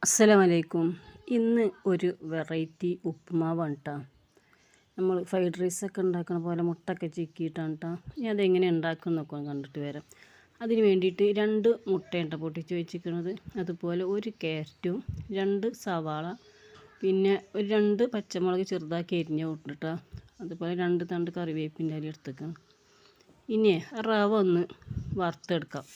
അസ്സലാമലൈക്കും. ഇന്ന് ഒരു വെറൈറ്റി ഉപ്പുമാവാണ് കേട്ടോ. നമ്മൾ ഫ്രൈഡ് റൈസൊക്കെ ഉണ്ടാക്കുന്ന പോലെ മുട്ടയൊക്കെ ചിക്കിയിട്ടാണ് കേട്ടോ. ഇനി അതെങ്ങനെ ഉണ്ടാക്കുന്നൊക്കെ കണ്ടിട്ട് വരാം. അതിന് വേണ്ടിയിട്ട് 2 മുട്ടയുണ്ട് പൊട്ടിച്ച് വെച്ചിരിക്കുന്നത്. അതുപോലെ 1 ക്യാരറ്റും 2 സവാള, പിന്നെ ഒരു 2 പച്ചമുളക് ചെറുതാക്കി അരിഞ്ഞ ഇട്ടിട്ട്, അതുപോലെ 2 തണ്ട് കറിവേപ്പിൻ്റെ ഇല എടുത്തേക്കണം. ഇനി റവ ഒന്ന് വറുത്തെടുക്കാം.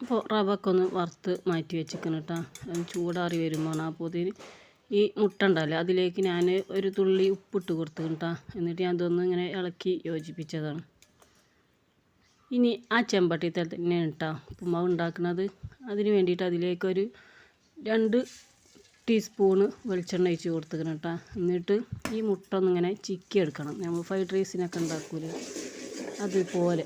അപ്പോൾ റവയൊക്കെ ഒന്ന് വറുത്ത് മാറ്റി വെച്ചിരിക്കണം കേട്ടോ. അത് ചൂടാറി വരുമ്പോൾ അപ്പോഴത്തേന് ഈ മുട്ട ഉണ്ടല്ലോ അതിലേക്ക് ഞാൻ ഒരു തുള്ളി ഉപ്പിട്ട് കൊടുത്തിട്ടുണ്ട് കേട്ടോ. എന്നിട്ട് ഞാൻ അതൊന്ന് ഇങ്ങനെ ഇളക്കി യോജിപ്പിച്ചതാണ്. ഇനി ആ ചെമ്പട്ടി തന്നെയാണ് കേട്ടോ ഉപ്പുമാവ് ഉണ്ടാക്കുന്നത്. അതിന് വേണ്ടിയിട്ട് അതിലേക്കൊരു 2 ടീസ്പൂണ് വെളിച്ചെണ്ണ ഒഴിച്ച് കൊടുത്തിരിക്കണം കേട്ടോ. എന്നിട്ട് ഈ മുട്ട ഒന്നിങ്ങനെ ചിക്കി എടുക്കണം. നമ്മൾ ഫ്രൈഡ് റൈസിനൊക്കെ ഉണ്ടാക്കൂലേ അതുപോലെ.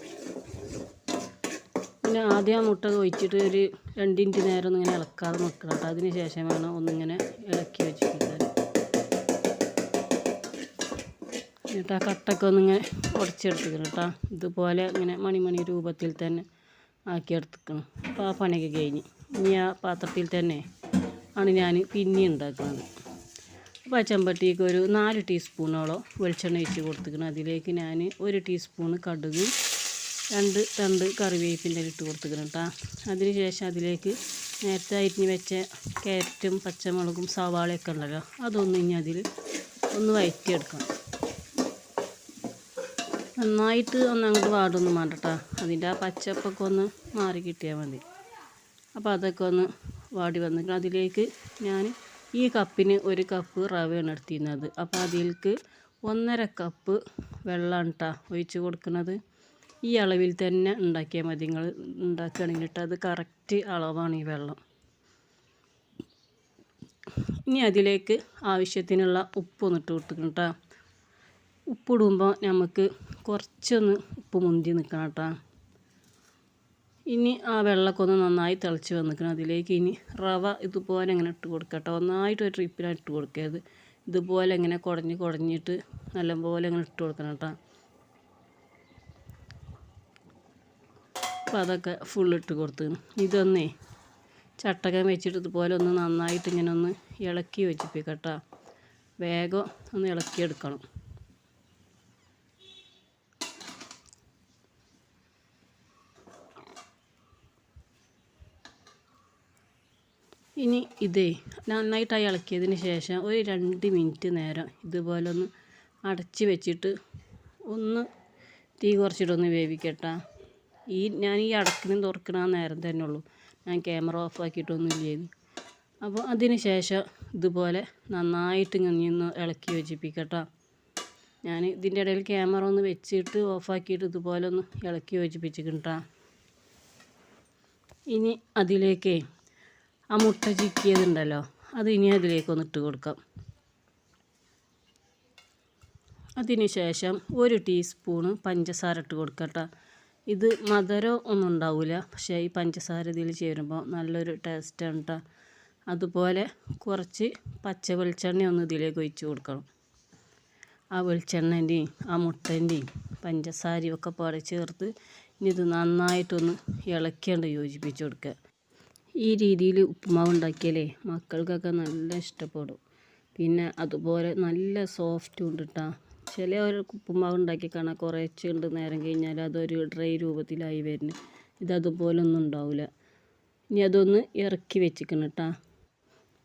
പിന്നെ ആദ്യം ആ മുട്ട ഒഴിച്ചിട്ട് ഒരു 2 മിനിറ്റ് നേരം ഒന്നിങ്ങനെ ഇളക്കാതെ നിൽക്കണം കേട്ടോ. അതിന് ശേഷം വേണം ഒന്നിങ്ങനെ ഇളക്കി വെച്ചിരിക്കാൻ. എന്നിട്ട് ആ കട്ടൊക്കെ ഒന്നിങ്ങനെ ഉടച്ചെടുത്തിക്കണം കേട്ടോ. ഇതുപോലെ ഇങ്ങനെ മണി രൂപത്തിൽ തന്നെ ആക്കിയെടുത്തിക്കണം. അപ്പോൾ ആ പണിയൊക്കെ കഴിഞ്ഞ് ഇനി ആ പാത്രത്തിൽ തന്നെ ആണ് ഞാൻ പിന്നെ ഉണ്ടാക്കുന്നത്. അപ്പോൾ ആ ചെമ്പട്ടിക്ക് ഒരു 4 ടീസ്പൂണോളം വെളിച്ചെണ്ണ ഒഴിച്ച് കൊടുത്തിക്കണം. അതിലേക്ക് ഞാൻ 1 ടീസ്പൂണ് കടുക്, 2 തണ്ട് കറിവേപ്പിൻ്റെ ഇട്ട് കൊടുത്തിക്കണം കേട്ടോ. അതിന് ശേഷം അതിലേക്ക് നേരത്തെ അരിഞ്ഞ് വെച്ച ക്യാരറ്റും പച്ചമുളകും സവാളയൊക്കെ ഉണ്ടല്ലോ അതൊന്ന് ഇനി അതിൽ ഒന്ന് വഴറ്റിയെടുക്കണം. നന്നായിട്ട് അങ്ങോട്ട് വാടൊന്നും വേണ്ട കേട്ടോ. അതിൻ്റെ ആ പച്ചപ്പൊക്കെ ഒന്ന് മാറി കിട്ടിയാൽ മതി. അപ്പോൾ അതൊക്കെ ഒന്ന് വാടി വന്നിട്ട് അതിലേക്ക് ഞാൻ ഈ കപ്പിന് 1 കപ്പ് റവയാണ് എടുത്തിരുന്നത്. അപ്പോൾ അതിലേക്ക് 1.5 കപ്പ് വെള്ളമാണ് കേട്ടോ ഒഴിച്ച് കൊടുക്കുന്നത്. ഈ അളവിൽ തന്നെ ഉണ്ടാക്കിയാൽ മതി. നിങ്ങൾ ഉണ്ടാക്കുകയാണെങ്കിൽ കേട്ടോ അത് കറക്റ്റ് അളവാണ് ഈ വെള്ളം. ഇനി അതിലേക്ക് ആവശ്യത്തിനുള്ള ഉപ്പൊന്ന് ഇട്ട് കൊടുക്കണം കേട്ടോ. ഉപ്പിടുമ്പോൾ നമുക്ക് കുറച്ചൊന്ന് ഉപ്പ് മുന്തി നിൽക്കണം കേട്ടോ. ഇനി ആ വെള്ളമൊക്കെ ഒന്ന് നന്നായി തിളച്ച് വന്നിക്കണം. അതിലേക്ക് ഇനി റവ ഇതുപോലെ ഇങ്ങനെ ഇട്ട് കൊടുക്കുക കേട്ടോ. ഒന്നായിട്ട് ഒരു ട്രിപ്പിലാണ് ഇട്ട് കൊടുക്കരുത്. ഇതുപോലെ ഇങ്ങനെ കുടഞ്ഞിട്ട് നല്ലപോലെ ഇങ്ങനെ ഇട്ട് കൊടുക്കണം കേട്ടോ. അപ്പോൾ അതൊക്കെ ഫുള്ളിട്ട് കൊടുത്തു. ഇതൊന്നേ ചട്ടകം വെച്ചിട്ട് ഇതുപോലെ ഒന്ന് നന്നായിട്ട് ഇങ്ങനെ ഒന്ന് ഇളക്കി വെച്ചിപ്പിക്കാം കേട്ടോ. വേഗം ഒന്ന് ഇളക്കിയെടുക്കണം. ഇനി ഇതേ നന്നായിട്ടായി ഇളക്കിയതിന് ശേഷം ഒരു 2 മിനിറ്റ് നേരം ഇതുപോലെ ഒന്ന് അടച്ച് വെച്ചിട്ട് ഒന്ന് തീ കുറച്ചിട്ടൊന്ന് വേവിക്കട്ടെ. ഞാൻ ഈ അടക്കലും തുറക്കണ നേരം തന്നെ ഉള്ളൂ. ഞാൻ ക്യാമറ ഓഫ് ആക്കിയിട്ടൊന്നും ഇല്ലേന്ന്. അപ്പോൾ അതിന് ശേഷം ഇതുപോലെ നന്നായിട്ട് ഇങ്ങനെ ഇളക്കി യോജിപ്പിക്കട്ടോ. ഞാൻ ഇതിൻ്റെ ഇടയിൽ ക്യാമറ ഒന്ന് വെച്ചിട്ട് ഓഫാക്കിയിട്ട് ഇതുപോലെ ഒന്ന് ഇളക്കി യോജിപ്പിച്ചിട്ടാ. ഇനി അതിലേക്ക് ആ മുട്ട ചിക്കിയതുണ്ടല്ലോ അത് ഇനി അതിലേക്കൊന്ന് ഇട്ട് കൊടുക്കാം. അതിന് ശേഷം 1 ടീസ്പൂണ് പഞ്ചസാര ഇട്ട് കൊടുക്കട്ടോ. ഇത് മധുരം ഒന്നും ഉണ്ടാവില്ല, പക്ഷേ ഈ പഞ്ചസാര ഇതിൽ ചേരുമ്പോൾ നല്ലൊരു ടേസ്റ്റാണ് കേട്ടോ. അതുപോലെ കുറച്ച് പച്ച വെളിച്ചെണ്ണ ഒന്ന് ഇതിലേക്ക് ഒഴിച്ച് കൊടുക്കണം. ആ വെളിച്ചെണ്ണൻ്റെയും ആ മുട്ടൻ്റെയും പഞ്ചസാരയും ഒക്കെ പാടെ ചേർത്ത് ഇനി ഇത് നന്നായിട്ടൊന്ന് ഇളക്കിയാണ്ട് യോജിപ്പിച്ച് കൊടുക്കുക. ഈ രീതിയിൽ ഉപ്പുമാവ് ഉണ്ടാക്കിയാലേ മക്കൾക്കൊക്കെ നല്ല ഇഷ്ടപ്പെടും. പിന്നെ അതുപോലെ നല്ല സോഫ്റ്റും ഉണ്ട് കേട്ടോ. ചില ഒരു ഉപ്പുമാവ് ഉണ്ടാക്കി കാണാൻ കുറച്ചുണ്ട് നേരം കഴിഞ്ഞാൽ അതൊരു ഡ്രൈ രൂപത്തിലായി വരുന്നു. ഇതതുപോലെ ഒന്നും ഉണ്ടാവില്ല. ഇനി അതൊന്ന് ഇറക്കി വെച്ചിക്കണം കേട്ടോ.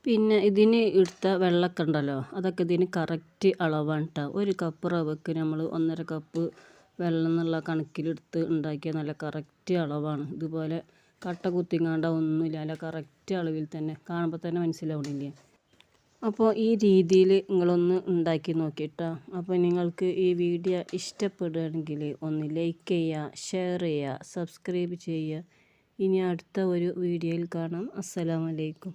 പിന്നെ ഇതിന് എടുത്ത വെള്ളമൊക്കെ ഉണ്ടല്ലോ അതൊക്കെ ഇതിന് കറക്റ്റ് അളവാണ് കേട്ടോ. 1 കപ്പ് റവയ്ക്ക് നമ്മൾ 1.5 കപ്പ് വെള്ളം എന്നുള്ള കണക്കിലെടുത്ത് ഉണ്ടാക്കിയ നല്ല കറക്റ്റ് അളവാണ്. ഇതുപോലെ കട്ട കുത്തിങ്ങാണ്ട ഒന്നുമില്ല, നല്ല കറക്റ്റ് അളവിൽ തന്നെ കാണുമ്പോൾ തന്നെ മനസ്സിലാവണില്ലേ. അപ്പോൾ ഈ രീതിയിൽ നിങ്ങളൊന്ന് ഉണ്ടാക്കി നോക്കിയിട്ടോ. അപ്പോൾ നിങ്ങൾക്ക് ഈ വീഡിയോ ഇഷ്ടപ്പെടുകയാണെങ്കിൽ ഒന്ന് ലൈക്ക് ചെയ്യുക, ഷെയർ ചെയ്യുക, സബ്സ്ക്രൈബ് ചെയ്യുക. ഇനി അടുത്ത ഒരു വീഡിയോയിൽ കാണാം. അസ്സലാമു അലൈക്കും.